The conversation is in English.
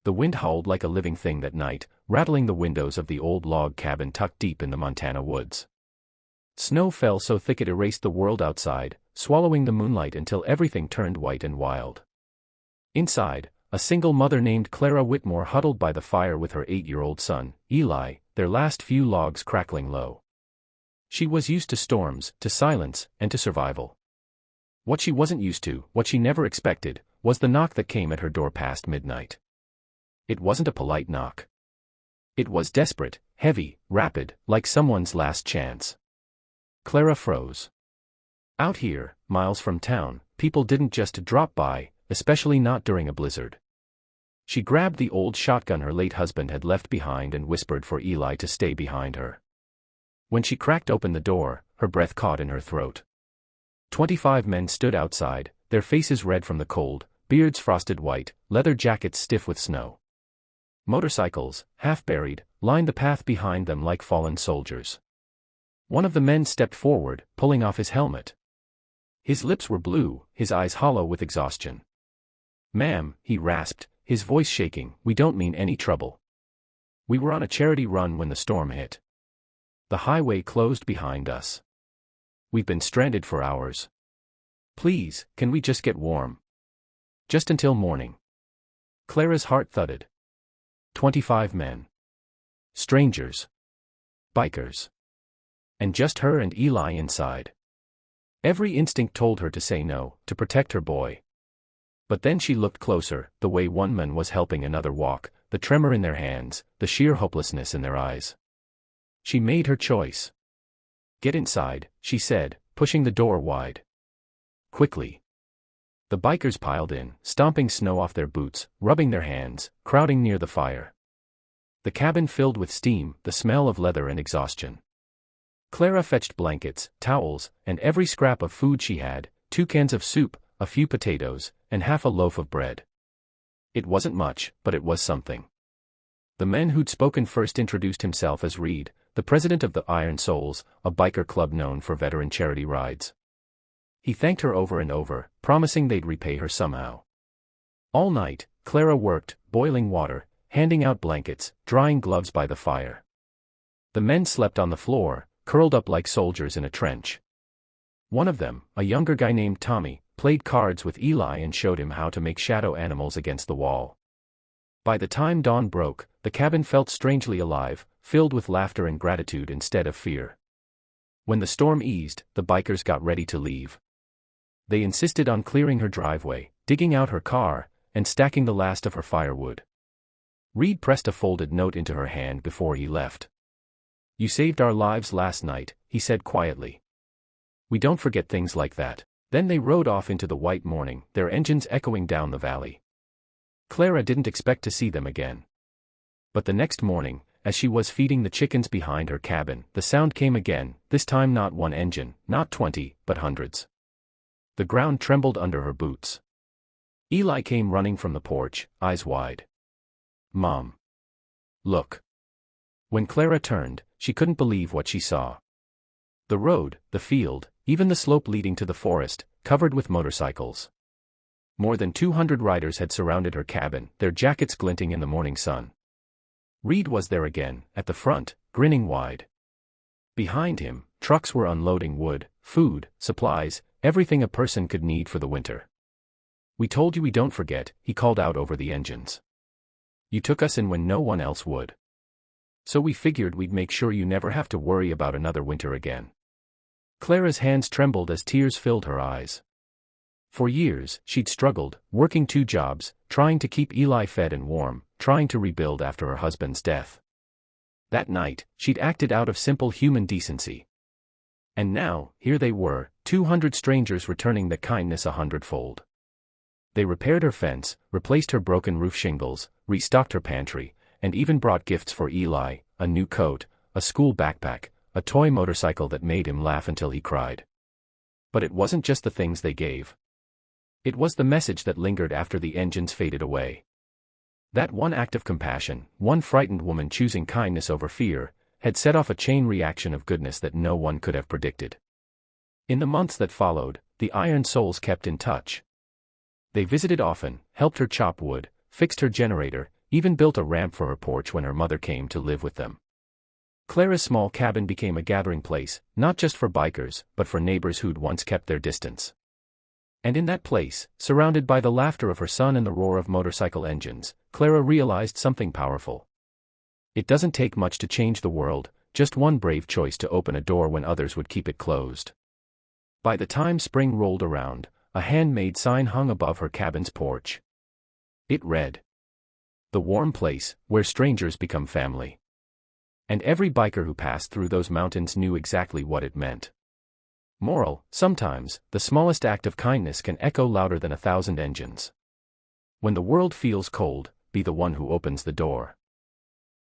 The wind howled like a living thing that night, rattling the windows of the old log cabin tucked deep in the Montana woods. Snow fell so thick it erased the world outside, swallowing the moonlight until everything turned white and wild. Inside, a single mother named Clara Whitmore huddled by the fire with her 8-year-old son, Eli, their last few logs crackling low. She was used to storms, to silence, and to survival. What she wasn't used to, what she never expected, was the knock that came at her door past midnight. It wasn't a polite knock. It was desperate, heavy, rapid, like someone's last chance. Clara froze. Out here, miles from town, people didn't just drop by, especially not during a blizzard. She grabbed the old shotgun her late husband had left behind and whispered for Eli to stay behind her. When she cracked open the door, her breath caught in her throat. 25 men stood outside, their faces red from the cold, beards frosted white, leather jackets stiff with snow. Motorcycles, half buried, lined the path behind them like fallen soldiers. One of the men stepped forward, pulling off his helmet. His lips were blue, his eyes hollow with exhaustion. "Ma'am," he rasped, his voice shaking, "we don't mean any trouble. We were on a charity run when the storm hit. The highway closed behind us. We've been stranded for hours. Please, can we just get warm? Just until morning." Clara's heart thudded. 25 men. Strangers. Bikers. And just her and Eli inside. Every instinct told her to say no, to protect her boy. But then she looked closer, the way one man was helping another walk, the tremor in their hands, the sheer hopelessness in their eyes. She made her choice. "Get inside," she said, pushing the door wide. Quickly. The bikers piled in, stomping snow off their boots, rubbing their hands, crowding near the fire. The cabin filled with steam, the smell of leather and exhaustion. Clara fetched blankets, towels, and every scrap of food she had, 2 cans of soup, a few potatoes, and half a loaf of bread. It wasn't much, but it was something. The man who'd spoken first introduced himself as Reed, the president of the Iron Souls, a biker club known for veteran charity rides. He thanked her over and over, promising they'd repay her somehow. All night, Clara worked, boiling water, handing out blankets, drying gloves by the fire. The men slept on the floor, curled up like soldiers in a trench. One of them, a younger guy named Tommy, played cards with Eli and showed him how to make shadow animals against the wall. By the time dawn broke, the cabin felt strangely alive, filled with laughter and gratitude instead of fear. When the storm eased, the bikers got ready to leave. They insisted on clearing her driveway, digging out her car, and stacking the last of her firewood. Reed pressed a folded note into her hand before he left. "You saved our lives last night," he said quietly. "We don't forget things like that." Then they rode off into the white morning, their engines echoing down the valley. Clara didn't expect to see them again. But the next morning, as she was feeding the chickens behind her cabin, the sound came again, this time not one engine, not 20, but hundreds. The ground trembled under her boots. Eli came running from the porch, eyes wide. "Mom. Look." When Clara turned, she couldn't believe what she saw. The road, the field, even the slope leading to the forest, covered with motorcycles. More than 200 riders had surrounded her cabin, their jackets glinting in the morning sun. Reed was there again, at the front, grinning wide. Behind him, trucks were unloading wood, food, supplies, everything a person could need for the winter. "We told you we don't forget," he called out over the engines. "You took us in when no one else would. So we figured we'd make sure you never have to worry about another winter again." Clara's hands trembled as tears filled her eyes. For years, she'd struggled, working 2 jobs, trying to keep Eli fed and warm, trying to rebuild after her husband's death. That night, she'd acted out of simple human decency. And now, here they were, 200 strangers returning that kindness 100-fold. They repaired her fence, replaced her broken roof shingles, restocked her pantry, and even brought gifts for Eli, a new coat, a school backpack, a toy motorcycle that made him laugh until he cried. But it wasn't just the things they gave. It was the message that lingered after the engines faded away. That one act of compassion, one frightened woman choosing kindness over fear, had set off a chain reaction of goodness that no one could have predicted. In the months that followed, the Iron Souls kept in touch. They visited often, helped her chop wood, fixed her generator, even built a ramp for her porch when her mother came to live with them. Clara's small cabin became a gathering place, not just for bikers, but for neighbors who'd once kept their distance. And in that place, surrounded by the laughter of her son and the roar of motorcycle engines, Clara realized something powerful. It doesn't take much to change the world, just one brave choice to open a door when others would keep it closed. By the time spring rolled around, a handmade sign hung above her cabin's porch. It read, "The warm place, where strangers become family." And every biker who passed through those mountains knew exactly what it meant. Moral: sometimes, the smallest act of kindness can echo louder than 1,000 engines. When the world feels cold, be the one who opens the door.